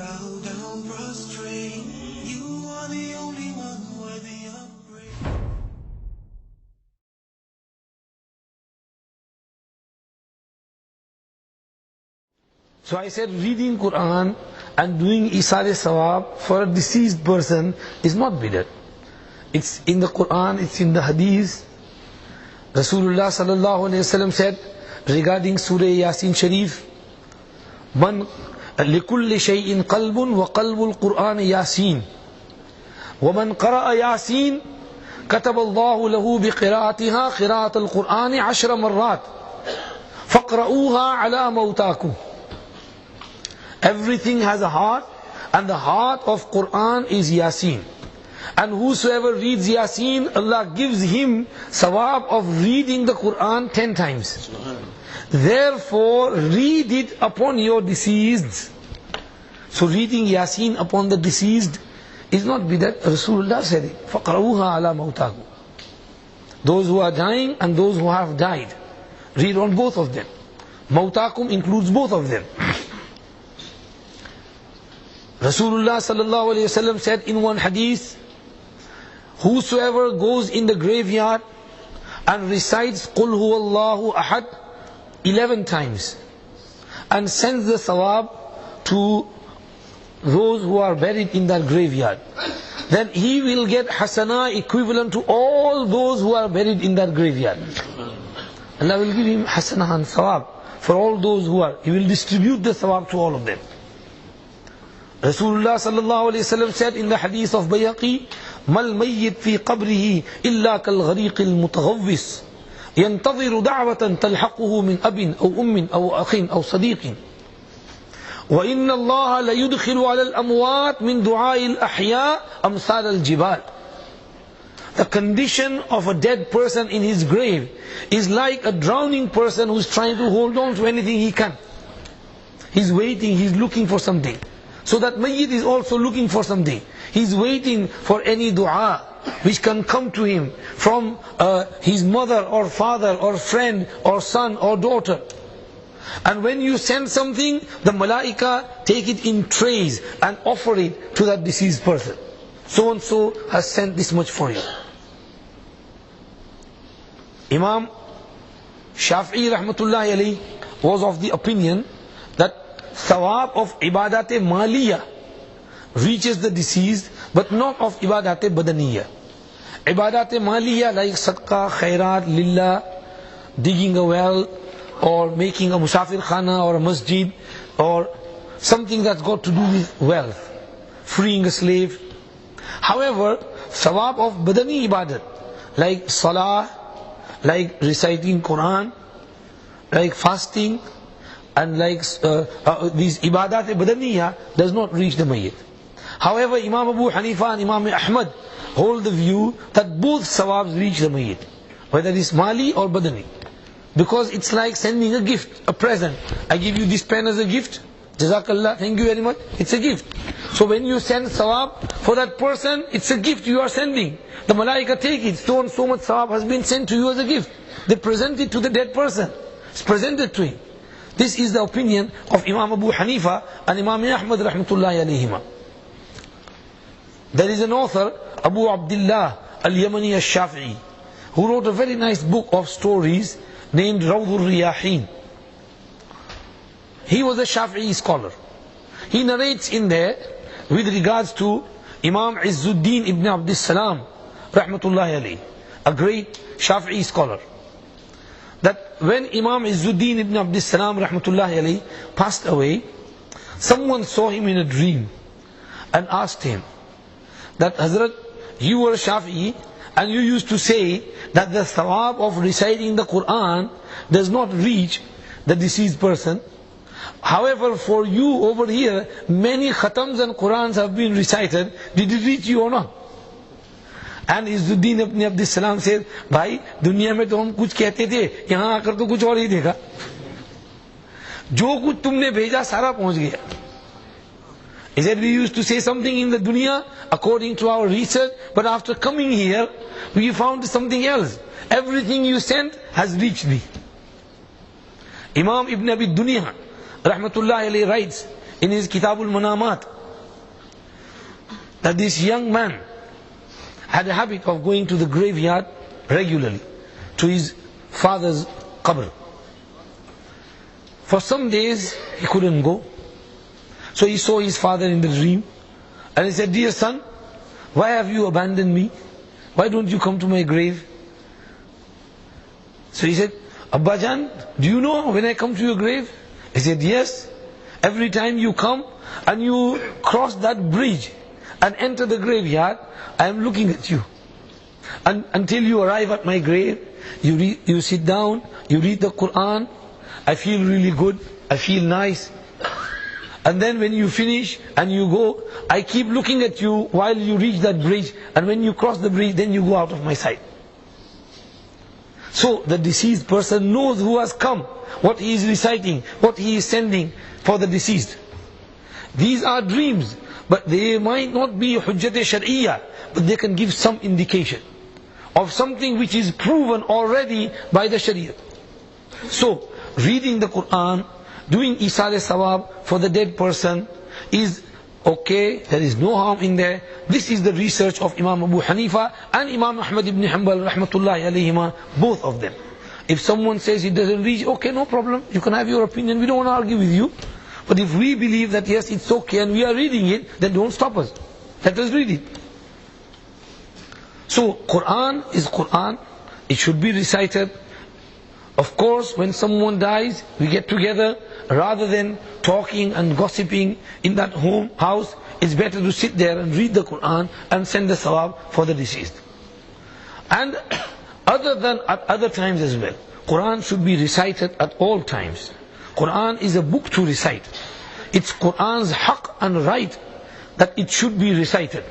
bow down prostrate. You are the only one worthy of praise. So I said reading Quran and doing Isal sawab for a deceased person is not bid'at. It's in the Quran, it's in the Hadith. Rasulullah sallallahu alayhi wasallam said regarding Surah Yasin Sharif, Man likulli shay'in qalbun wa qalbul Quran Yasin. ومن قرأ ياسين كتب الله له بقراءتها قراءة القرآن 10 مرات فاقرؤوها على موتاكم. Everything has a heart, and the heart of Quran is Yasin. And whosoever reads Yasin, Allah gives him sawab of reading the Quran 10 times. Therefore, read it upon your deceased. So reading Yasin upon the deceased is not bidat. Rasulullah said it. فَقْرَؤُوهَا عَلَى مَوْتَاكُمْ. Those who are dying and those who have died, read on both of them. Mawtakum includes both of them. Rasulullah sallallahu alayhi wasallam said in one hadith, whosoever goes in the graveyard and recites Qul huwallahu ahad 11 times and sends the sawab to those who are buried in that graveyard, then he will get hasana equivalent to all those who are buried in that graveyard. Allah will give him hasana and sawab for all those who are. He will distribute the sawab to all of them. Rasulullah sallallahu alayhi wasallam said in the hadith of Bayhaqi, mal mayyit fi qabrihi illa kal ghariq al mutaghawwis yantadhiru da'watan talhaquhu min abin aw ummin aw akhin aw sadiqin wa inna Allah la yudkhilu ala al amwat min du'a al ahya amsal al jibal. The condition of a dead person in his grave is like a drowning person who is trying to hold on to anything he can. He's waiting, he's looking for something. So that mayyit is also looking for something. He's waiting for any dua which can come to him from his mother or father or friend or son or daughter. And when you send something, the malaika take it in trays and offer it to that deceased person. So and so has sent this much for you. Imam Shafi'i rahmatullahi alayhi was of the opinion that sawab of ibadat-e maliyah reaches the deceased, but not of ibadat-e badaniyah. Ibadat-e maliyah like sadaqah, khairat, lillah, digging a well, or making a musafir khana or a masjid, or something that's got to do with wealth, freeing a slave. However, sawab of badani ibadat, like salah, like reciting Quran, like fasting, and like these ibadat badaniyah does not reach the mayyit. However, Imam Abu Hanifa and Imam Ahmad hold the view that both sawabs reach the mayyit, whether it's mali or badani, because it's like sending a gift, a present. I give you this pen as a gift, Jazakallah, thank you very much. It's a gift. So when you send sawab for that person, it's a gift you are sending. The malaika take it, so and so much sawab has been sent to you as a gift. They present it to the dead person. It's presented to him. This is the opinion of Imam Abu Hanifa and Imam Ahmad rahmatullahi alayhima. There is an author, Abu Abdullah al-Yamani al-Shafi'i, who wrote a very nice book of stories named Rawdur Riyahin. He was a Shafi'i scholar. He narrates in there with regards to Imam Izzuddin ibn Abdus Salam rahmatullahi alayhi, a great Shafi'i scholar, that when Imam Izzuddin ibn Abdus Salam rahmatullahi alayhi passed away, someone saw him in a dream and asked him that, Hazrat, you were a Shafi'i and you used to say that the thawab of reciting the Quran does not reach the deceased person. However, for you over here, many khatams and Qurans have been recited. Did it reach you or not? And Izzuddin ibn Abdus Salam said, भाई दुनिया में तो हम कुछ कहते थे, यहाँ आकर तो कुछ और ही देखा. जो कुछ तुमने भेजा सारा पहुंच गया. He said, we used to say something in the dunya according to our research, but after coming here, we found something else. Everything you sent has reached me. Imam Ibn Abi Dunya rahmatullahi alayhi writes in his Kitabul Manamat that this young man had a habit of going to the graveyard regularly, to his father's qabr. For some days he couldn't go. So he saw his father in the dream and he said, "Dear son, why have you abandoned me? Why don't you come to my grave?" So he said, "Abbajan, do you know when I come to your grave?" He said, "Yes. Every time you come and you cross that bridge and enter the graveyard, I am looking at you. And until you arrive at my grave, you sit down, you read the Quran, I feel really good, I feel nice. And then when you finish and you go, I keep looking at you while you reach that bridge, and when you cross the bridge, then you go out of my sight." So the deceased person knows who has come, what he is reciting, what he is sending for the deceased. These are dreams, but they might not be hujjat shar'iyya, but they can give some indication of something which is proven already by the Sharia. So, reading the Quran, doing isal sawab for the dead person is okay, there is no harm in there. This is the research of Imam Abu Hanifa and Imam Ahmad ibn Hanbal rahmatullahi alayhima, both of them. If someone says it doesn't reach, okay, no problem, you can have your opinion, we don't want to argue with you. But if we believe that yes, it's okay and we are reading it, then don't stop us. Let us read it. So, Quran is Quran, it should be recited. Of course, when someone dies, we get together, rather than talking and gossiping in that house, it's better to sit there and read the Quran and send the sawab for the deceased. And at other times as well, Quran should be recited at all times. Quran is a book to recite. It's Quran's haqq and right that it should be recited.